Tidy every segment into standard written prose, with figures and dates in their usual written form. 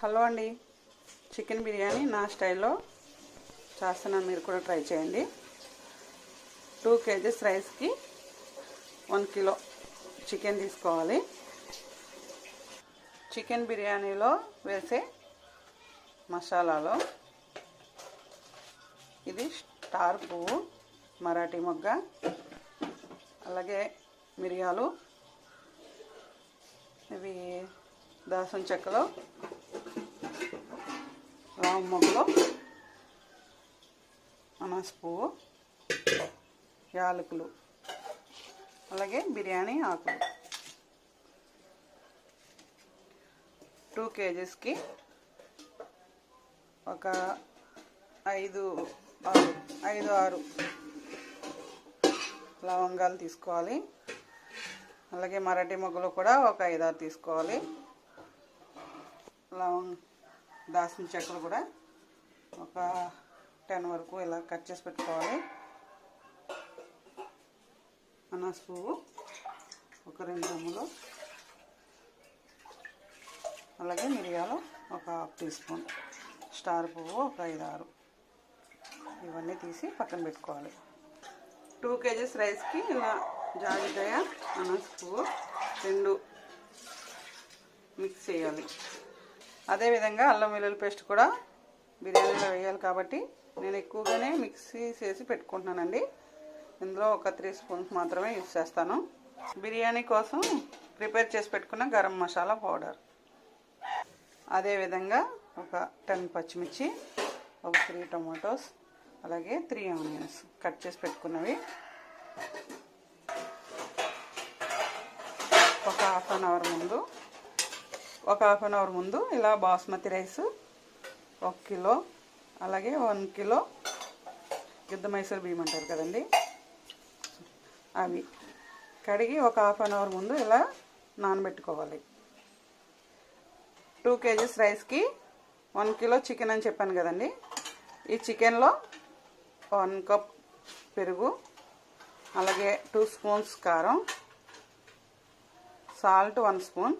Hello అండి, chicken biryani నా స్టైల్లో చేస్తున్నాను, మీరు కూడా ట్రై చేయండి. 2 kgs రైస్కి 1 కిలో చికెన్ తీసుకోవాలి. చికెన్ బిర్యానీలో వేసే మసాలాలో ఇది స్టార్ పువ్వు, మరాఠీ మొగ్గ, అలాగే మిరియాలు, ఇవి దాసం చెక్కలో, రామ మొగ్గలు, అనాస పువ్వు, యాలకులు, అలాగే బిర్యానీ ఆకులు. 2 kgsకి ఒక 5-6 లవంగాలు తీసుకోవాలి. అలాగే మరాఠీ మొగ్గలు కూడా ఒక 5-6 తీసుకోవాలి. దాల్చిన చెక్కలు కూడా ఒక 10 వరకు ఇలా కట్ చేసి పెట్టుకోవాలి. అనాస పువ్వు ఒక 2 రెమ్మలు, అలాగే మిరియాలు ఒక 1/2 టీ స్పూన్, స్టార్ పువ్వు ఒక 5-6, ఇవన్నీ తీసి పక్కన పెట్టుకోవాలి. 2 kgs రైస్కి ఇలా జాజికాయ, అనాస పువ్వు 2 మిక్స్ చేయాలి. అదేవిధంగా అల్లం వెల్లుల్లి పేస్ట్ కూడా బిర్యానీలో వేయాలి కాబట్టి నేను ఎక్కువగానే మిక్సీ చేసి పెట్టుకుంటున్నానండి. ఇందులో ఒక 3 స్పూన్స్ మాత్రమే యూజ్ చేస్తాను. బిర్యానీ కోసం ప్రిపేర్ చేసి పెట్టుకున్న గరం మసాలా పౌడర్, అదేవిధంగా ఒక 10 పచ్చిమిర్చి, ఒక 3 టొమాటోస్, అలాగే 3 ఆనియన్స్ కట్ చేసి పెట్టుకున్నవి, ఒక హాఫ్ అన్ అవర్ ముందు ఇలా బాస్మతి రైస్ 1 కిలో, అలాగే 1 కిలో యుద్ధ మైసూర్ బియ్యం అంటారు కదండి, అవి కడిగి ఒక హాఫ్ అన్ అవర్ ముందు ఇలా నానబెట్టుకోవాలి. 2 kgs రైస్కి 1 కిలో చికెన్ అని చెప్పాను కదండి. ఈ చికెన్లో 1 కప్ పెరుగు, అలాగే 2 స్పూన్స్ కారం, సాల్ట్ 1 స్పూన్,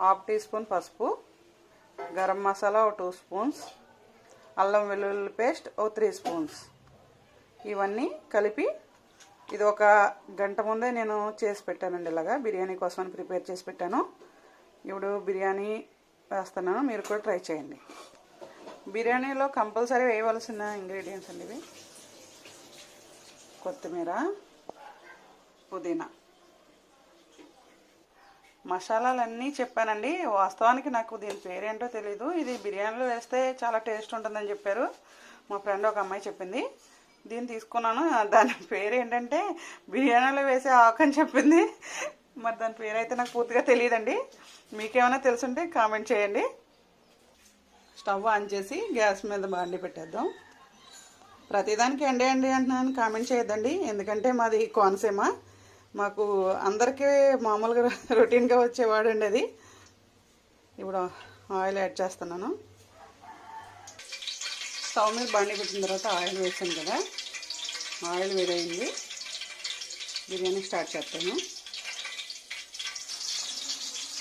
1/2 టీ స్పూన్ పసుపు, గరం మసాలా 2 స్పూన్స్, అల్లం వెల్లుల్లి పేస్ట్ 3 స్పూన్స్, ఇవన్నీ కలిపి ఇది ఒక గంట ముందే నేను చేసి పెట్టానండి. ఇలాగా బిర్యానీ కోసమని ప్రిపేర్ చేసి పెట్టాను. ఇప్పుడు బిర్యానీ వేస్తున్నాను, మీరు కూడా ట్రై చేయండి. బిర్యానీలో కంపల్సరీ వేయవలసిన ఇంగ్రీడియంట్స్ అండి ఇవి: కొత్తిమీర, పుదీనా. మసాలాలన్నీ చెప్పానండి. వాస్తవానికి నాకు దీని పేరేంటో తెలీదు. ఇది బిర్యానీలో వేస్తే చాలా టేస్ట్ ఉంటుందని చెప్పారు. మా ఫ్రెండ్ ఒక అమ్మాయి చెప్పింది, దీన్ని తీసుకున్నాను. దాని పేరు ఏంటంటే బిర్యానీలో వేసే ఆకు అని చెప్పింది. మరి దాని పేరు అయితే నాకు పూర్తిగా తెలియదండి. మీకేమైనా తెలుసుంటే కామెంట్ చేయండి. స్టవ్ ఆన్ చేసి గ్యాస్ మీద బాండి పెట్టేద్దాం. ప్రతిదానికి అండి అంటున్నాను, కామెంట్ చేయొద్దండి. ఎందుకంటే మాది కోనసీమ, మాకు అందరికీ మామూలుగా రొటీన్గా వచ్చేవాడండి అది. ఇప్పుడు ఆయిల్ యాడ్ చేస్తున్నాను. స్టవ్ మీద బండి పెట్టిన తర్వాత ఆయిల్ వేసాను కదా, ఆయిల్ వేడైంది. బిర్యానీ స్టార్ట్ చేస్తాను.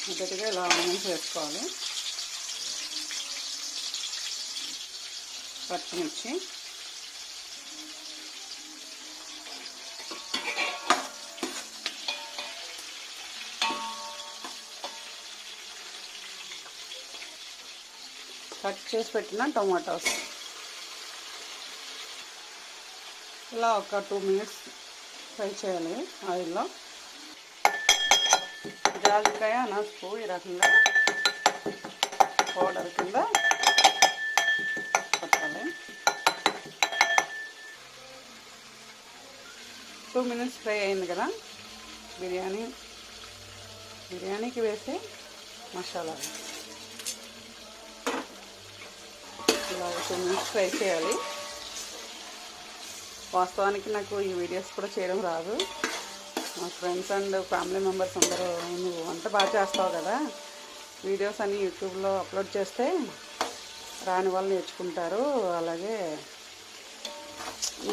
మొదటిగా ఇలా ఆనియన్స్ వేసుకోవాలి, పచ్చిమిర్చి, కట్ చేసి పెట్టిన టొమాటోస్, ఇలా ఒక 2 మినిట్స్ ఫ్రై చేయాలి ఆయిల్లో. జాజికాయ, అనాస పువ్వు ఈ రకంగా పౌడర్ కింద పెట్టాలి. 2 మినిట్స్ ఫ్రై అయింది కదా. బిర్యానీకి వేసే మసాలాలు ఇలా 2 మినిట్స్ ఫ్రై చేయాలి. వాస్తవానికి నాకు ఈ వీడియోస్ కూడా చేయడం రాదు. మా ఫ్రెండ్స్ అండ్ ఫ్యామిలీ మెంబర్స్ అందరూ, నువ్వు వంట బాగా చేస్తావు కదా, వీడియోస్ అన్నీ యూట్యూబ్లో అప్లోడ్ చేస్తే రాని వాళ్ళు నేర్చుకుంటారు, అలాగే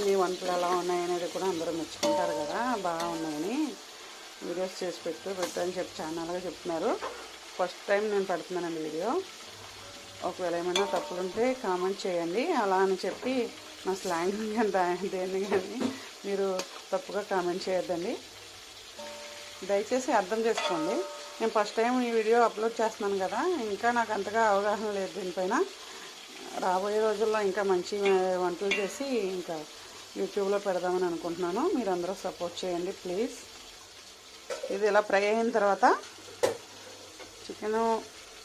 నీ వంటలు ఎలా ఉన్నాయనేది కూడా అందరూ మెచ్చుకుంటారు కదా, బాగున్నాయని వీడియోస్ చేసి పెట్టు అని చెప్పి ఛానల్గా చెప్తున్నారు. ఫస్ట్ టైం నేను పెడుతున్నానండి వీడియో. ఒకవేళ ఏమైనా తప్పులుంటే కామెంట్ చేయండి. అలా అని చెప్పి నా స్లాంగ్ దేన్ని కానీ మీరు తప్పుగా కామెంట్ చేయొద్దండి. దయచేసి అర్థం చేసుకోండి. నేను ఫస్ట్ టైం ఈ వీడియో అప్లోడ్ చేస్తున్నాను కదా, ఇంకా నాకు అంతగా అవగాహన లేదు దీనిపైన. రాబోయే రోజుల్లో ఇంకా మంచి వంటలు చేసి ఇంకా యూట్యూబ్లో పెడదామని అనుకుంటున్నాను. మీరు అందరూ సపోర్ట్ చేయండి ప్లీజ్. ఇది ఇలా ఫ్రై అయిన తర్వాత చికెను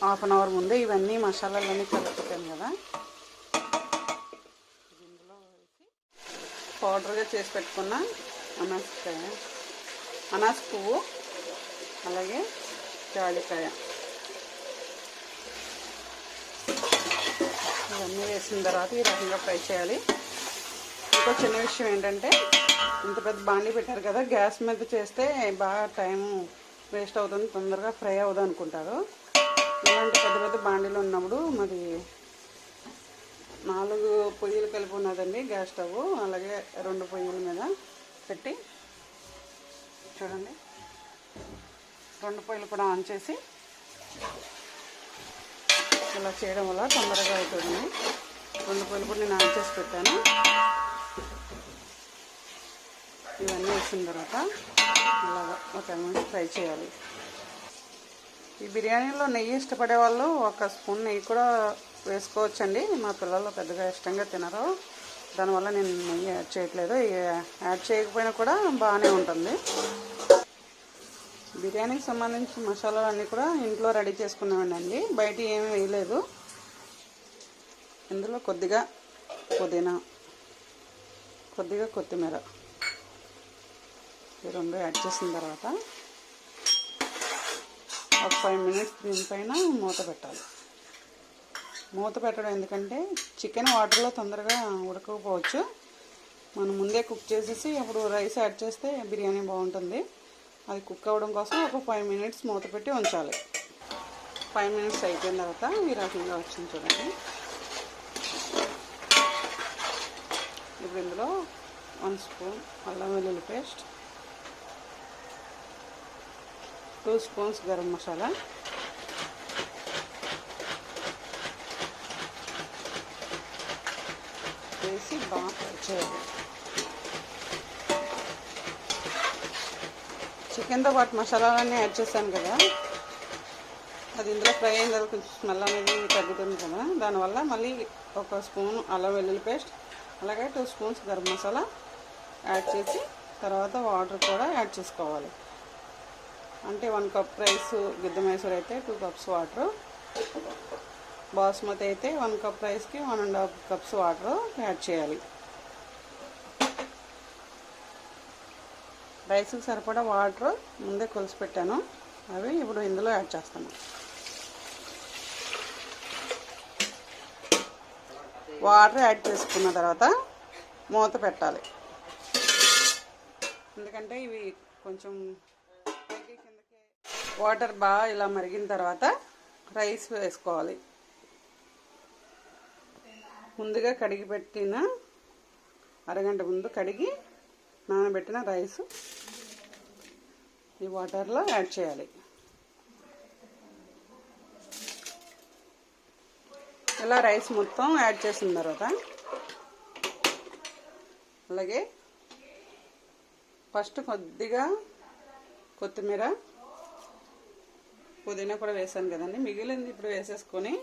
హాఫ్ అన్ అవర్ ముందే ఇవన్నీ మసాలాలన్నీ కలుపుతాను కదా, ఇందులో వేసి పౌడర్గా చేసి పెట్టుకున్న అనాస పువ్వు, అలాగే జాలికాయ ఇవన్నీ వేసిన తర్వాత ఈ రకంగా ఫ్రై చేయాలి. ఇంకో చిన్న విషయం ఏంటంటే, ఇంత పెద్ద బాండీ పెట్టారు కదా, గ్యాస్ మీద చేస్తే బాగా టైం వేస్ట్ అవుతుంది, తొందరగా ఫ్రై అవ్వదు అనుకుంటారు. ఇలాంటి పెద్ద పెద్ద బాండీలు ఉన్నప్పుడు మరి 4 పొయ్యిలు కలిపి ఉన్నదండి గ్యాస్ స్టవ్. అలాగే 2 పొయ్యిల మీద పెట్టి చూడండి, 2 పొయ్యిలు కూడా ఆన్ చేసి ఇలా చేయడం వల్ల తొందరగా అవుతుంది. 2 పొయ్యిలు కూడా నేను ఆన్ చేసి పెట్టాను. ఇవన్నీ వేసిన తర్వాత ఇలాగ ఒక 10 మినిట్స్ ఫ్రై చేయాలి. ఈ బిర్యానీలో నెయ్యి ఇష్టపడే వాళ్ళు 1 స్పూన్ నెయ్యి కూడా వేసుకోవచ్చండి. మా పిల్లలు పెద్దగా ఇష్టంగా తినరు, దానివల్ల నేను నెయ్యి యాడ్ చేయట్లేదు. యాడ్ చేయకపోయినా కూడా బాగానే ఉంటుంది. బిర్యానీకి సంబంధించిన మసాలాలు అన్నీ కూడా ఇంట్లో రెడీ చేసుకున్నామండి, బయట ఏమీ వేయలేదు. ఇందులో కొద్దిగా పుదీనా, కొద్దిగా కొత్తిమీర ఈ 2 యాడ్ చేసిన తర్వాత ఒక 5 మినిట్స్ దీనిపైన మూత పెట్టాలి. మూత పెట్టడం ఎందుకంటే చికెన్ వాటర్లో తొందరగా ఉడకపోవచ్చు. మనం ముందే కుక్ చేసేసి అప్పుడు రైస్ యాడ్ చేస్తే బిర్యానీ బాగుంటుంది. అది కుక్ అవ్వడం కోసం ఒక 5 మినిట్స్ మూత పెట్టి ఉంచాలి. 5 మినిట్స్ అయిపోయిన తర్వాత ఈ రకంగా వచ్చింది చూడండి. ఇప్పుడు ఇందులో 1 స్పూన్ అల్లం వెల్లుల్లి పేస్ట్, 2 స్పూన్స్ గరం మసాలా, వేసి బాగా ఫ్రై చేయాలి. చికెన్తో పాటు మసాలాలన్నీ యాడ్ చేశాను కదా, అది ఇందులో ఫ్రై అయిన తర్వాత కొంచెం స్మెల్ అనేది తగ్గుతుంది కదా, దానివల్ల మళ్ళీ 1 స్పూన్ అల్లం వెల్లుల్లి పేస్ట్, అలాగే 2 స్పూన్స్ గరం మసాలా యాడ్ చేసి తర్వాత వాటర్ కూడా యాడ్ చేసుకోవాలి. అంటే 1 కప్ రైస్, గిద్ద మైసూర్ అయితే 2 కప్స్ వాటర్, బాస్మతి అయితే 1 కప్ రైస్కి 1.5 కప్స్ వాటర్ యాడ్ చేయాలి. రైస్కి సరిపడా వాటర్ ముందే కొలిసి పెట్టాను, అవి ఇప్పుడు ఇందులో యాడ్ చేస్తాను. వాటర్ యాడ్ చేసుకున్న తర్వాత మూత పెట్టాలి. ఎందుకంటే ఇవి కొంచెం వాటర్ బాగా ఇలా మరిగిన తర్వాత రైస్ వేసుకోవాలి. ముందుగా కడిగి పెట్టిన అరగంట ముందు కడిగి నానబెట్టిన రైస్ ఈ వాటర్లో యాడ్ చేయాలి. ఇలా రైస్ మొత్తం యాడ్ చేసిన తర్వాత అలాగే ఫస్ట్ కొద్దిగా కొత్తిమీర, పుదీనా కూడా వేసాను కదండి, మిగిలింది ఇప్పుడు వేసేసుకొని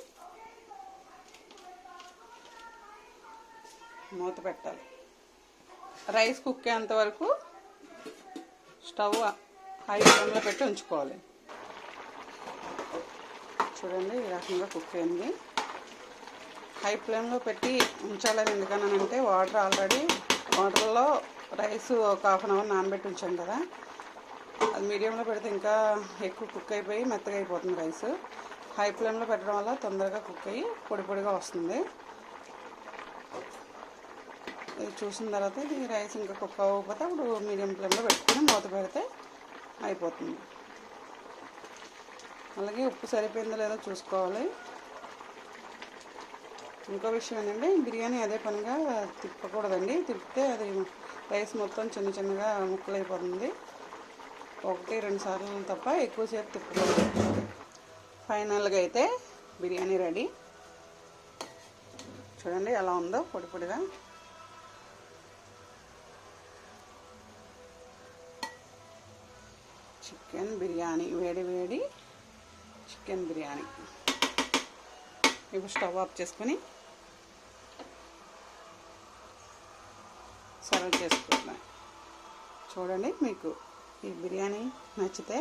మూత పెట్టాలి. రైస్ కుక్ అయ్యేంత వరకు స్టవ్ హై ఫ్లేమ్లో పెట్టి ఉంచుకోవాలి. చూడండి ఈ రకంగా కుక్ అయింది. హై ఫ్లేమ్లో పెట్టి ఉంచాలని ఎందుకనంటే వాటర్లో రైస్ ఒక 1/2 అవర్ నానబెట్టి ఉంచాను కదా, అది మీడియంలో పెడితే ఇంకా ఎక్కువ కుక్ అయిపోయి మెత్తగా అయిపోతుంది రైస్. హై ఫ్లేమ్లో పెట్టడం వల్ల తొందరగా కుక్ అయ్యి పొడి పొడిగా వస్తుంది. ఇది చూసిన తర్వాత ఇది రైస్ ఇంకా కుక్ అవ్వకపోతే అప్పుడు మీడియం ఫ్లేమ్లో పెట్టుకుని మూత పెడితే అయిపోతుంది. అలాగే ఉప్పు సరిపోయిందో లేదో చూసుకోవాలి. ఇంకో విషయం ఏంటంటే, బిర్యానీ అదే పనిగా తిప్పకూడదండి, తిప్పితే అది రైస్ మొత్తం చిన్న చిన్నగా ముక్కలు అయిపోతుంది. 1-2 సార్లు తప్ప ఎక్కువసేపు తిప్పకూడదు. ఫైనల్గా అయితే బిర్యానీ రెడీ. చూడండి ఎలా ఉందో పొడి పొడిగా. చికెన్ బిర్యానీ, వేడి వేడి చికెన్ బిర్యానీ. ఇప్పుడు స్టవ్ ఆఫ్ చేసుకొని సర్వ్ చేసుకుంటున్నాను. చూడండి, మీకు ఈ బిర్యానీ నచ్చితే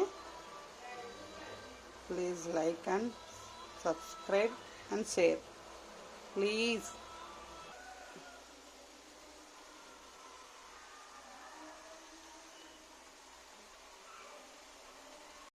please like and subscribe and share please.